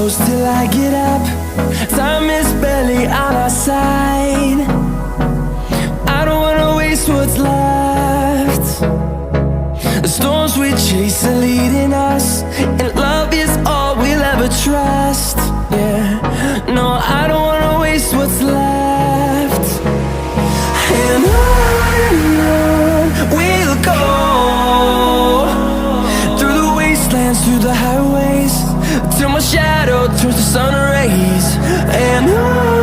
close till I get up. Time is barely on our side. I don't wanna waste what's left. The storms we chase are leading us, and love is all we'll ever trust. Yeah, no, I don't wanna waste what's left. And on we'll go, through the wastelands, through the highways, till my shadow turns to sun rays. And on